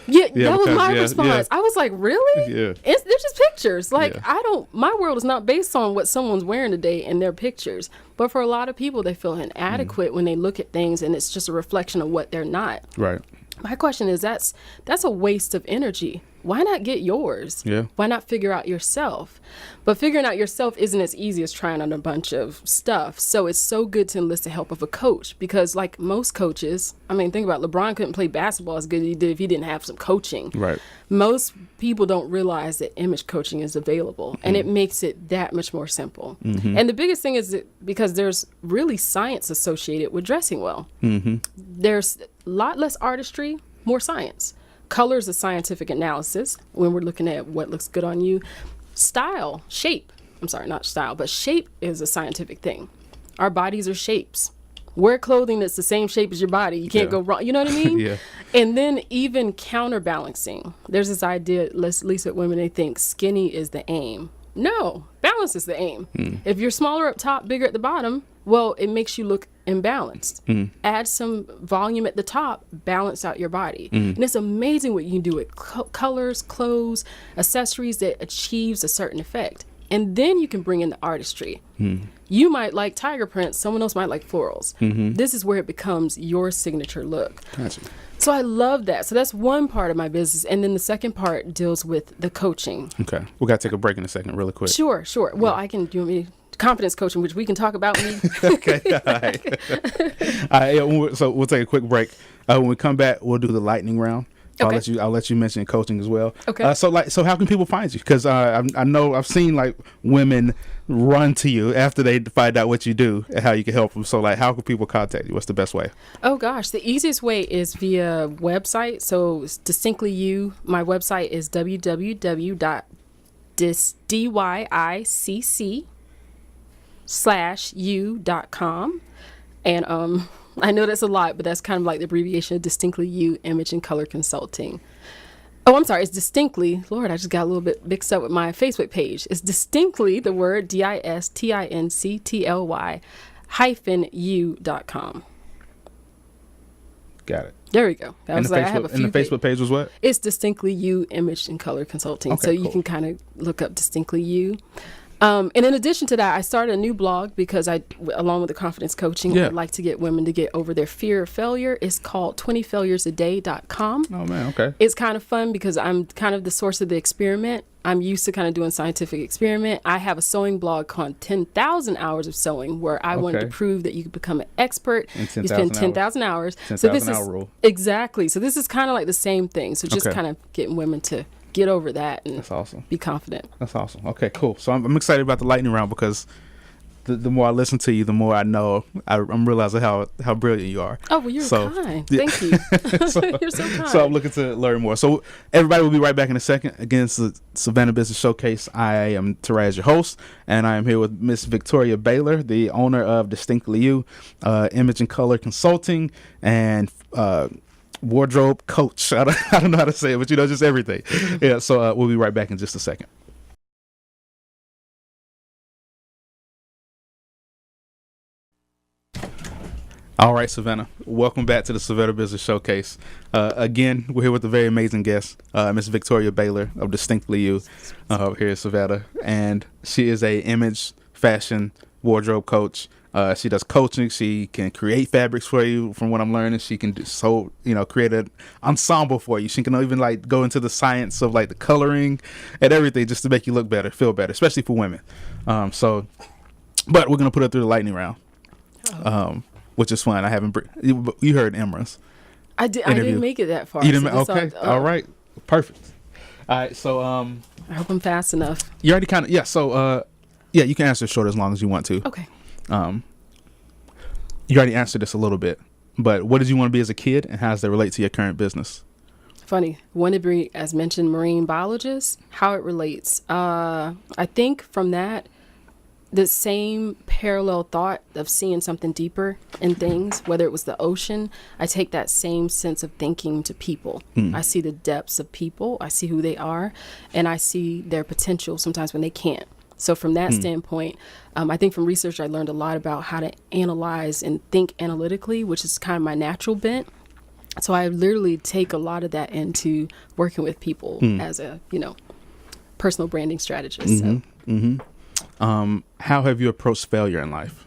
Speaker 2: Yeah, that was my response. I was like, really?
Speaker 1: Yeah.
Speaker 2: They're just pictures. Like,
Speaker 1: Yeah.
Speaker 2: my world is not based on what someone's wearing today in their pictures. But for a lot of people, they feel inadequate when they look at things and it's just a reflection of what they're not.
Speaker 1: Right.
Speaker 2: My question is, that's a waste of energy. Why not get yours?
Speaker 1: Yeah.
Speaker 2: Why not figure out yourself? But figuring out yourself isn't as easy as trying on a bunch of stuff. So it's so good to enlist the help of a coach, because like most coaches, I mean, think about it, LeBron couldn't play basketball as good as he did if he didn't have some coaching.
Speaker 1: Right.
Speaker 2: Most people don't realize that image coaching is available, and it makes it that much more simple. And the biggest thing is that because there's really science associated with dressing well. There's a lot less artistry, more science. Color is a scientific analysis when we're looking at what looks good on you. Shape is a scientific thing. Our bodies are shapes. Wear clothing that's the same shape as your body. You can't go wrong. You know what I mean?
Speaker 1: Yeah.
Speaker 2: And then even counterbalancing. There's this idea, at least with women, they think skinny is the aim. No, balance is the aim. If you're smaller up top, bigger at the bottom, well, it makes you look imbalanced. Add some volume at the top, balance out your body. And it's amazing what you can do with colors, clothes, accessories that achieves a certain effect. And then you can bring in the artistry. You might like tiger prints, someone else might like florals. This is where it becomes your signature look.
Speaker 1: Gotcha.
Speaker 2: So I love that. So that's one part of my business. And then the second part deals with the coaching.
Speaker 1: Okay. We got to take a break in a second really quick.
Speaker 2: Sure. Well, do you want me to confidence coaching, which we can talk about me.
Speaker 1: Okay. All right. All right. So we'll take a quick break. When we come back, we'll do the lightning round.
Speaker 2: Okay.
Speaker 1: I'll let you mention coaching as well.
Speaker 2: Okay.
Speaker 1: So how can people find you? Because I know I've seen like women run to you after they find out what you do and how you can help them. So like, how can people contact you? What's the best way?
Speaker 2: Oh gosh, the easiest way is via website. So it's Distinctly You. My website is www.dicc/u.com, and I know that's a lot, but that's kind of like the abbreviation of Distinctly You Image and Color Consulting. Oh, I'm sorry. It's Distinctly. Lord, I just got a little bit mixed up with my Facebook page. It's Distinctly, the word DISTINCTLY -u.com.
Speaker 1: Got it.
Speaker 2: There we go.
Speaker 1: And the Facebook page was what?
Speaker 2: It's Distinctly You Image and Color Consulting.
Speaker 1: Okay,
Speaker 2: so you
Speaker 1: cool.
Speaker 2: can kind of look up Distinctly You. And in addition to that, I started a new blog because along with the confidence coaching, I'd like to get women to get over their fear of failure. It's called 20failuresaday.com.
Speaker 1: Oh man, okay.
Speaker 2: It's kind of fun because I'm kind of the source of the experiment. I'm used to kind of doing scientific experiment. I have a sewing blog called 10,000 Hours of Sewing, where I wanted to prove that you could become an expert. You spend 10,000 hours.
Speaker 1: 10,000 hour rule.
Speaker 2: Exactly. So this is kind of like the same thing. So just kind of getting women to get over that and
Speaker 1: That's awesome.
Speaker 2: Be confident.
Speaker 1: That's awesome. Okay, cool. So I'm excited about the lightning round because the more I listen to you, the more I know. I'm realizing how brilliant you are.
Speaker 2: Oh, well, you're kind. Thank you. You're so kind.
Speaker 1: So I'm looking to learn more. So everybody will be right back in a second. Again, it's the Savannah Business Showcase. I am Terez, your host, and I am here with Miss Victoria Baylor, the owner of Distinctly You, Image and Color Consulting, and wardrobe coach. I don't know how to say it, but just everything. Yeah. So we'll be right back in just a second. All right, Savannah. Welcome back to the Savannah Business Showcase. Again, we're here with a very amazing guest, Miss Victoria Baylor of Distinctly You, here in Savannah, and she is a image, fashion, wardrobe coach. She does coaching. She can create fabrics for you. From what I'm learning, she can create an ensemble for you. She can even like go into the science of like the coloring and everything just to make you look better, feel better, especially for women. But we're gonna put her through the lightning round. Which is fun. I haven't. You heard Emra's.
Speaker 2: I didn't make it that far.
Speaker 1: You didn't. Okay. All right. Perfect. All right. So
Speaker 2: I hope I'm fast enough.
Speaker 1: You already kind of. Yeah. So you can answer short as long as you want to.
Speaker 2: Okay.
Speaker 1: You already answered this a little bit, but what did you want to be as a kid, and how does that relate to your current business?
Speaker 2: Funny. Want to be, as mentioned, marine biologist. How it relates. I think from that, the same parallel thought of seeing something deeper in things, whether it was the ocean, I take that same sense of thinking to people. I see the depths of people. I see who they are, and I see their potential sometimes when they can't. So from that standpoint, I think from research, I learned a lot about how to analyze and think analytically, which is kind of my natural bent. So I literally take a lot of that into working with people as a, personal branding strategist.
Speaker 1: How have you approached failure in life?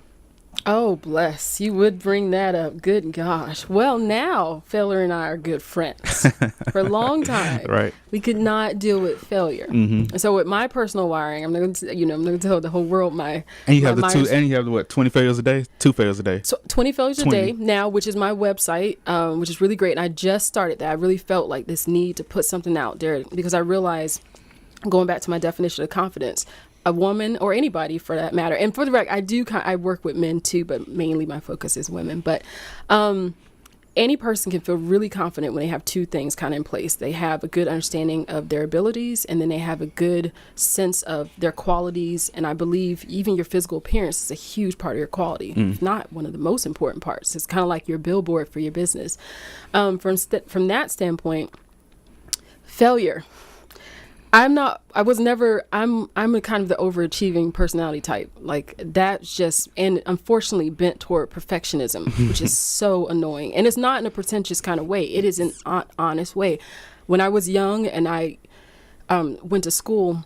Speaker 2: Oh, bless. You would bring that up. Good gosh. Well, now failure and I are good friends. For a long time,
Speaker 1: Right.
Speaker 2: we could not deal with failure. And so with my personal wiring, I'm going to tell the whole world my.
Speaker 1: And you have
Speaker 2: my
Speaker 1: 20 failures a day? 2 failures a day?
Speaker 2: So 20 failures a day now, which is my website, which is really great. And I just started that. I really felt like this need to put something out there because I realized, going back to my definition of confidence, a woman or anybody for that matter. And for the record, I work with men too, but mainly my focus is women. But any person can feel really confident when they have two things kind of in place. They have a good understanding of their abilities, and then they have a good sense of their qualities. And I believe even your physical appearance is a huge part of your quality, if not one of the most important parts. It's kind of like your billboard for your business. From that standpoint, failure. I'm a kind of the overachieving personality type. Like that's just, and unfortunately bent toward perfectionism, which is so annoying. And it's not in a pretentious kind of way. It is an honest way. When I was young and I went to school,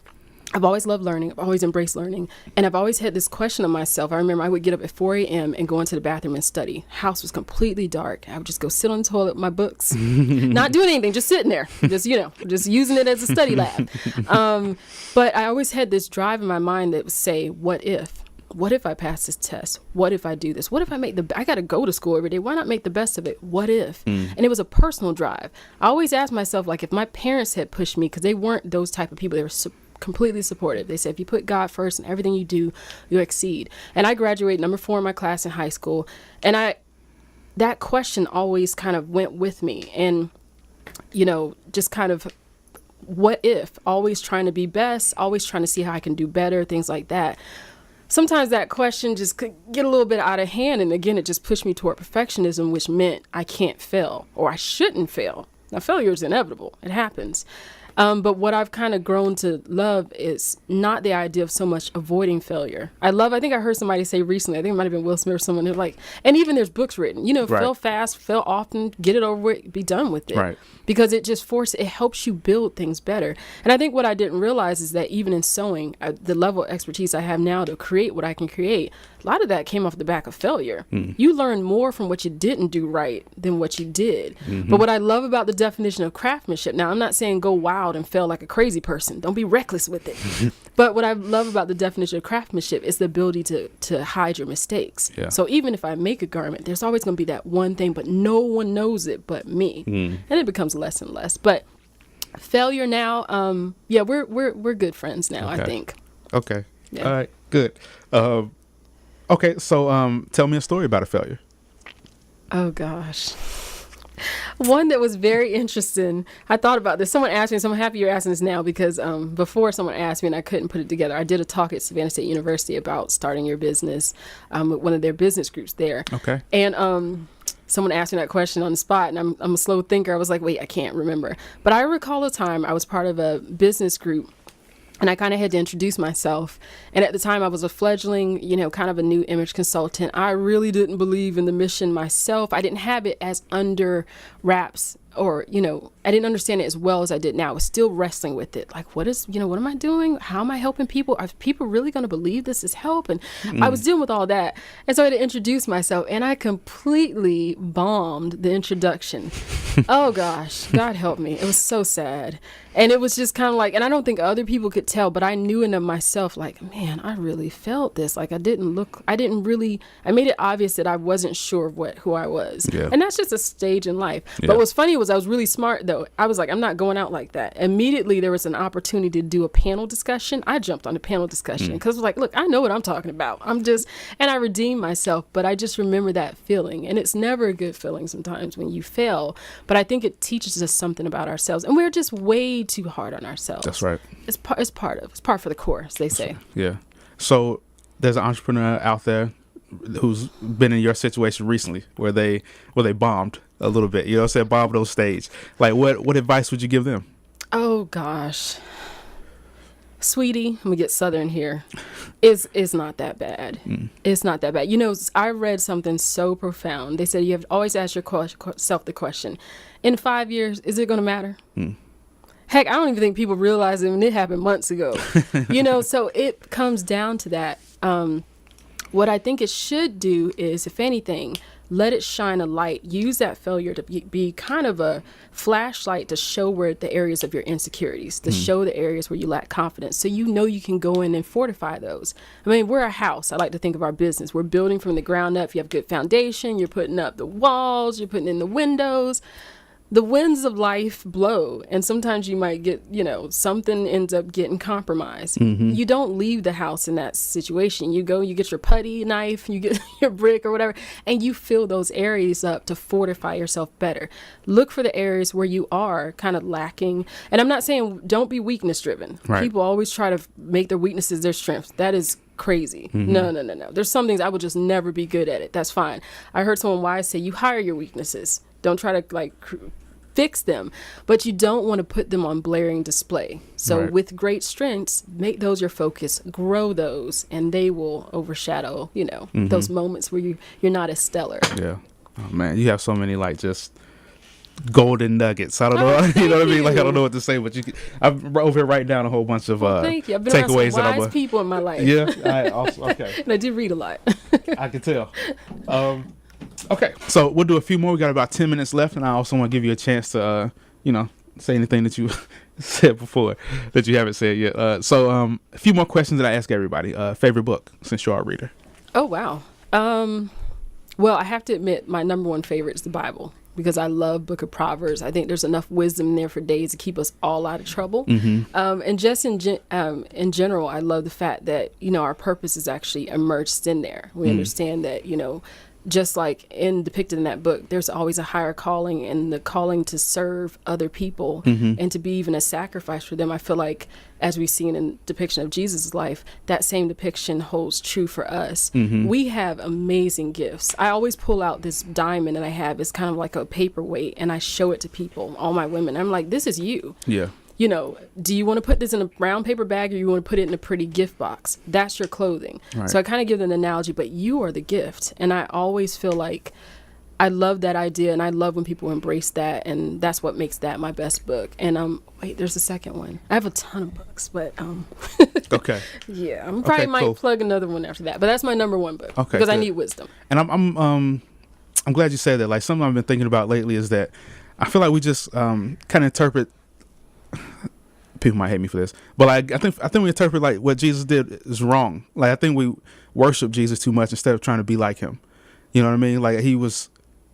Speaker 2: I've always loved learning. I've always embraced learning. And I've always had this question of myself. I remember I would get up at 4 a.m. and go into the bathroom and study. House was completely dark. I would just go sit on the toilet with my books, not doing anything, just sitting there, just using it as a study lab. But I always had this drive in my mind that would say, what if? What if I pass this test? What if I do this? What if I got to go to school every day? Why not make the best of it? What if? And it was a personal drive. I always asked myself, like, if my parents had pushed me, because they weren't those type of people, they were completely supportive. They said, if you put God first in everything you do, you exceed. And I graduated number 4 in my class in high school. And that question always kind of went with me. And, just kind of, what if? Always trying to be best, always trying to see how I can do better, things like that. Sometimes that question just could get a little bit out of hand. And again, it just pushed me toward perfectionism, which meant I can't fail or I shouldn't fail. Now, failure is inevitable. It happens. But what I've kind of grown to love is not the idea of so much avoiding failure. I think I heard somebody say recently, I think it might have been Will Smith or someone, who's like, and even there's books written, right. Fail fast, fail often, get it over with, be done with it. Right. Because it just it helps you build things better. And I think what I didn't realize is that even in sewing, the level of expertise I have now to create what I can create, a lot of that came off the back of failure. You learn more from what you didn't do right than what you did. But what I love about the definition of craftsmanship, now I'm not saying go wild and fail like a crazy person. Don't be reckless with it. But what I love about the definition of craftsmanship is the ability to hide your mistakes. Yeah. So even if I make a garment, there's always going to be that one thing, but no one knows it but me. And it becomes less and less. But failure now, we're good friends now, okay. I think.
Speaker 1: Okay. Yeah. All right. Good. Okay. So tell me a story about a failure.
Speaker 2: Oh, gosh. One that was very interesting. I thought about this. Someone asked me, so I'm happy you're asking this now because before someone asked me and I couldn't put it together. I did a talk at Savannah State University about starting your business with one of their business groups there. Okay. And someone asked me that question on the spot, and I'm a slow thinker. I was like, wait, I can't remember. But I recall a time I was part of a business group, and I kind of had to introduce myself. And at the time, I was a fledgling, kind of a new image consultant. I really didn't believe in the mission myself. I didn't have it as under wraps or, I didn't understand it as well as I did now. I was still wrestling with it. Like, what am I doing? How am I helping people? Are people really going to believe this is help? And I was dealing with all that. And so I had to introduce myself, and I completely bombed the introduction. Oh, gosh. God help me. It was so sad. And it was just kind of like, and I don't think other people could tell, but I knew in of myself, like, man, I really felt this. Like, I made it obvious that I wasn't sure of who I was. Yeah. And that's just a stage in life. Yeah. But what's funny was I was really smart, though. I was like, I'm not going out like that. Immediately, there was an opportunity to do a panel discussion. I jumped on the panel discussion because I was like, look, I know what I'm talking about. And I redeemed myself, but I just remember that feeling. And it's never a good feeling sometimes when you fail, but I think it teaches us something about ourselves. And we're just way too hard on ourselves. That's right. It's part for the course, they say. Yeah. So there's an entrepreneur out there who's been in your situation recently where they bombed a little bit, bombed on stage. Like what advice would you give them? Oh gosh. Sweetie, I'm gonna get Southern here. It's not that bad. It's not that bad. You know, I read something so profound. They said you have to always ask yourself the question: in 5 years, is it gonna matter? Heck, I don't even think people realize it when it happened months ago. You know, so it comes down to that. What I think it should do is, if anything, let it shine a light. Use that failure to be kind of a flashlight to show where the areas of your insecurities, to show the areas where you lack confidence, so you know you can go in and fortify those. I mean, we're a house. I like to think of our business. We're building from the ground up. You have good foundation. You're putting up the walls. You're putting in the windows. The winds of life blow, and sometimes you might get, you know, something ends up getting compromised. You don't leave the house in that situation. You go, you get your putty knife, you get your brick or whatever, and you fill those areas up to fortify yourself better. Look for the areas where you are kind of lacking. And I'm not saying don't be weakness driven.
Speaker 1: Right.
Speaker 2: People always try to make their weaknesses their strengths. That is crazy. No. There's some things I would just never be good at it. That's fine. I heard someone wise say, you hire your weaknesses. Don't try to fix them, but you don't want to put them on blaring display. So with great strengths, make those your focus, grow those, and they will overshadow, you know, those moments where you're not as stellar.
Speaker 1: Yeah. Oh man, you have so many just golden nuggets. I don't know. You know what I mean? I don't know what to say, but I'm over here writing down a whole bunch of
Speaker 2: thank you. I've been around some wise people in my life.
Speaker 1: Yeah. Okay.
Speaker 2: And I do read a lot.
Speaker 1: I can tell. Okay, so we'll do a few more. We got about 10 minutes left, and I also want to give you a chance to, say anything that you said before that you haven't said yet. So a few more questions that I ask everybody. Favorite book, since you're a reader?
Speaker 2: Oh, wow. Well, I have to admit my number one favorite is the Bible, because I love Book of Proverbs. I think there's enough wisdom in there for days to keep us all out of trouble. And just in general, I love the fact that, you know, our purpose is actually immersed in there. We understand that, you know, just like depicted in that book, there's always a higher calling, and the calling to serve other people and to be even a sacrifice for them. I feel like, as we've seen in depiction of Jesus' life, that same depiction holds true for us. We have amazing gifts. I always pull out this diamond that I have. It's kind of like a paperweight, and I show it to people, all my women. I'm like, this is you.
Speaker 1: Yeah.
Speaker 2: You know, do you want to put this in a brown paper bag, or you want to put it in a pretty gift box? That's your clothing. Right. So I kind of give them an analogy, but you are the gift. And I always feel like I love that idea, and I love when people embrace that, and that's what makes that my best book. And wait, there's a second one. I have a ton of books, but
Speaker 1: okay.
Speaker 2: Yeah, I'm probably might plug another one after that, but that's my number one book.
Speaker 1: Okay,
Speaker 2: because I need wisdom.
Speaker 1: And I'm glad you said that. Like, something I've been thinking about lately is that I feel like we just kind of interpret. People might hate me for this, but I think we interpret like what Jesus did is wrong. Like, I think we worship Jesus too much instead of trying to be like him. You know what I mean? Like, he was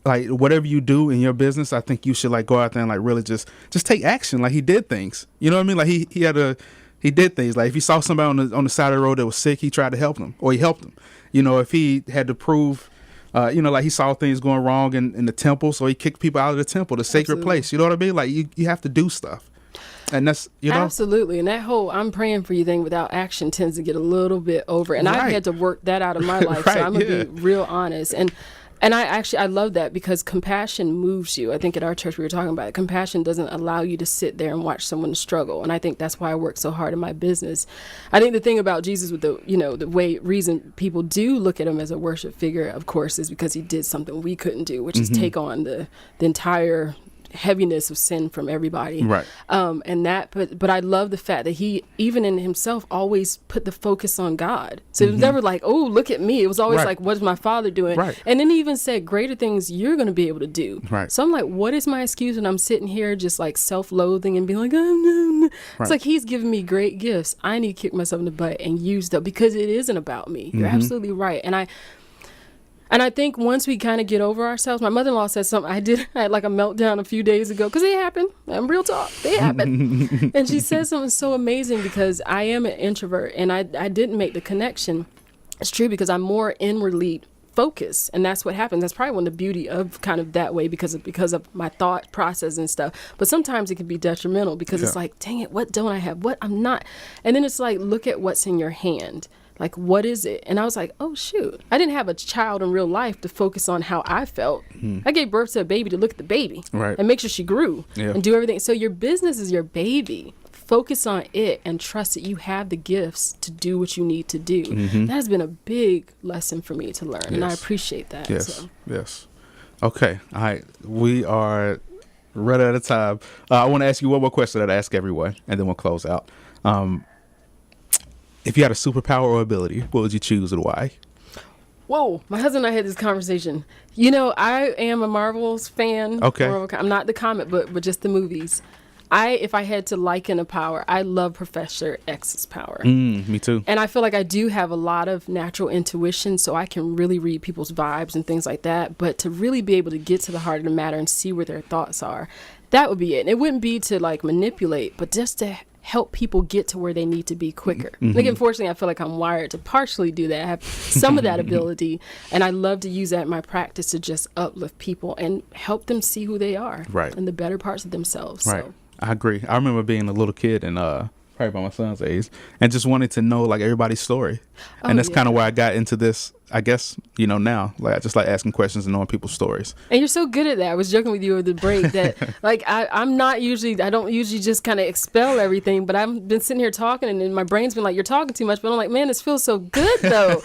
Speaker 1: like, whatever you do in your business, I think you should go out there and really just take action. Like, he did things. You know what I mean? Like, he did things. Like, if he saw somebody on the side of the road that was sick, he tried to help them, or he helped them. You know, if he had to prove. He saw things going wrong in the temple, so he kicked people out of the temple, the sacred place. You know what I mean? Like, you have to do stuff. And that's,
Speaker 2: Absolutely. And that whole I'm praying for you thing without action tends to get a little bit over. And I've had to work that out of my life. So I'm going to be real honest. And I love that, because compassion moves you. I think at our church we were talking about it. Compassion doesn't allow you to sit there and watch someone struggle. And I think that's why I work so hard in my business. I think the thing about Jesus with the reason people do look at him as a worship figure, of course, is because he did something we couldn't do, which is take on the entire heaviness of sin from everybody.
Speaker 1: Right.
Speaker 2: But I love the fact that he, even in himself, always put the focus on God. So it was never like, oh, look at me. It was always like, what's my Father doing?
Speaker 1: Right.
Speaker 2: And then he even said, greater things you're going to be able to do.
Speaker 1: Right.
Speaker 2: So I'm like, what is my excuse when I'm sitting here just like self-loathing and being like, oh, no. It's like, he's giving me great gifts. I need to kick myself in the butt and use them, because it isn't about me. You're absolutely right. And I think once we kind of get over ourselves, my mother-in-law said something. I had like a meltdown a few days ago, because they happen. I'm real talk. They happen. And she said something so amazing, because I am an introvert, and I didn't make the connection. It's true, because I'm more inwardly focused, and that's what happens. That's probably one of the beauty of kind of that way, because of my thought process and stuff. But sometimes it can be detrimental, because it's like, dang it, what don't I have? What I'm not. And then it's like, look at what's in your hand. Like, what is it? And I was like, oh, shoot. I didn't have a child in real life to focus on how I felt. I gave birth to a baby to look at the baby and make sure she grew and do everything. So your business is your baby. focus on it and trust that you have the gifts to do what you need to do.
Speaker 1: Mm-hmm.
Speaker 2: That has been a big lesson for me to learn,
Speaker 1: Yes.
Speaker 2: and I appreciate that.
Speaker 1: Yes.
Speaker 2: So.
Speaker 1: Yes. Okay. All right. We are right out of time. I want to ask you one more question that I ask everyone, and then we'll close out. If you had a superpower or ability, what would you choose and why?
Speaker 2: Whoa, my husband and I had this conversation. You know, I am a Marvel's fan.
Speaker 1: Okay.
Speaker 2: I'm not the comic book, but just the movies. If I had to liken a power, I love Professor X's power.
Speaker 1: Me too.
Speaker 2: And I feel like I do have a lot of natural intuition, so I can really read people's vibes and things like that. But to really be able to get to the heart of the matter and see where their thoughts are, that would be it. And it wouldn't be to like manipulate, but just to help people get to where they need to be quicker.
Speaker 1: Mm-hmm.
Speaker 2: Like, unfortunately, I feel like I'm wired to partially do that. I have some of that ability, and I love to use that in my practice to just uplift people and help them see who they are,
Speaker 1: Right.
Speaker 2: and the better parts of themselves.
Speaker 1: Right.
Speaker 2: So.
Speaker 1: I agree. I remember being a little kid and probably by my son's age, and just wanted to know like everybody's story. And that's kind of where I got into this, I guess, you know, now. Like I just like asking questions and knowing people's stories.
Speaker 2: And you're so good at that. I was joking with you over the break that like I don't usually just kind of expel everything, but I've been sitting here talking and then my brain's been like, you're talking too much, but I'm like, man, this feels so good though.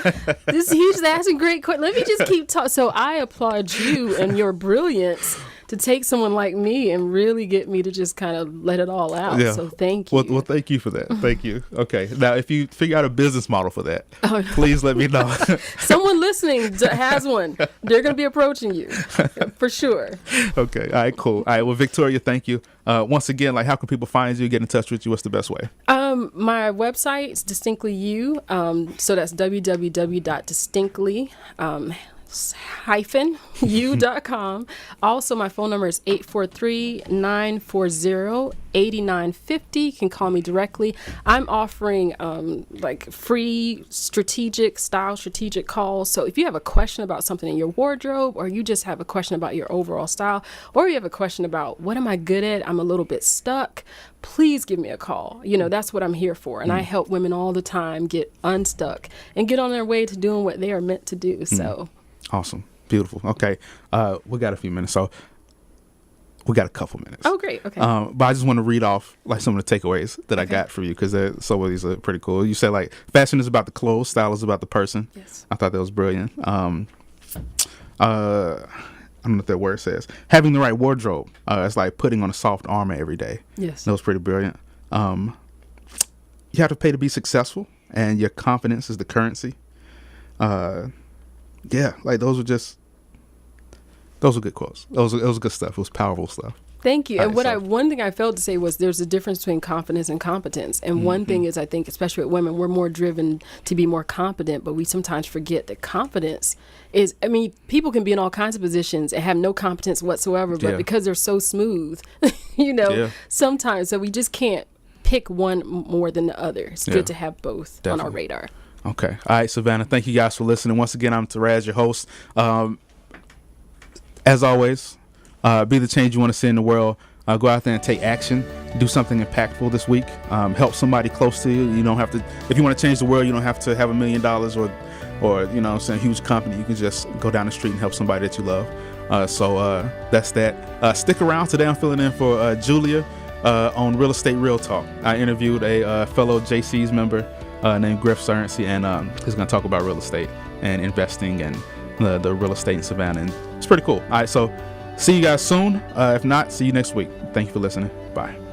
Speaker 2: He's asking great questions. Let me just keep talking. So I applaud you and your brilliance to take someone like me and really get me to just kind of let it all out. Yeah. So thank you.
Speaker 1: Well, thank you for that. Thank you. Okay. Now, if you figure out a business model for that, please let me know.
Speaker 2: Someone listening has one. They're going to be approaching you for sure. Okay.
Speaker 1: All right, cool. All right. Well, Victoria, thank you. Once again, like how can people find you, get in touch with you? What's the best way?
Speaker 2: My website is Distinctly You. So that's www.distinctly u.com. Also, my phone number is 843-940-8950. You can call me directly. I'm offering like free strategic calls. So if you have a question about something in your wardrobe, or you just have a question about your overall style, or you have a question about what am I good at, I'm a little bit stuck, please give me a call. You know, that's what I'm here for. And I help women all the time get unstuck and get on their way to doing what they are meant to do. So
Speaker 1: awesome. Beautiful. Okay. We got a few minutes. So we got a couple minutes.
Speaker 2: Oh, great. Okay.
Speaker 1: But I just want to read off like some of the takeaways that I got for you, because some of these are pretty cool. You said like fashion is about the clothes, style is about the person.
Speaker 2: Yes.
Speaker 1: I thought that was brilliant. I don't know what that word says. Having the right wardrobe. It's like putting on a soft armor every day.
Speaker 2: Yes.
Speaker 1: That was pretty brilliant. You have to pay to be successful, and your confidence is the currency. Yeah, like those were good quotes. It was good stuff. It was powerful stuff.
Speaker 2: Thank you. And one thing I failed to say was there's a difference between confidence and competence. And one thing is, I think, especially with women, we're more driven to be more competent, but we sometimes forget that confidence is, I mean, people can be in all kinds of positions and have no competence whatsoever, but because they're so smooth, sometimes, so we just can't pick one more than the other. It's good to have both on our radar.
Speaker 1: Okay. All right, Savannah, thank you guys for listening. Once again, I'm Taraz, your host. As always, be the change you want to see in the world. Go out there and take action. Do something impactful this week. Help somebody close to you. You don't have to, if you want to change the world, you don't have to have $1 million or you know, some huge company. You can just go down the street and help somebody that you love. So that's that. Stick around. Today I'm filling in for Julia on Real Estate Real Talk. I interviewed a fellow JC's member named Griff Surrency, and he's going to talk about real estate and investing and the real estate in Savannah. And it's pretty cool. All right, so see you guys soon. If not, see you next week. Thank you for listening. Bye.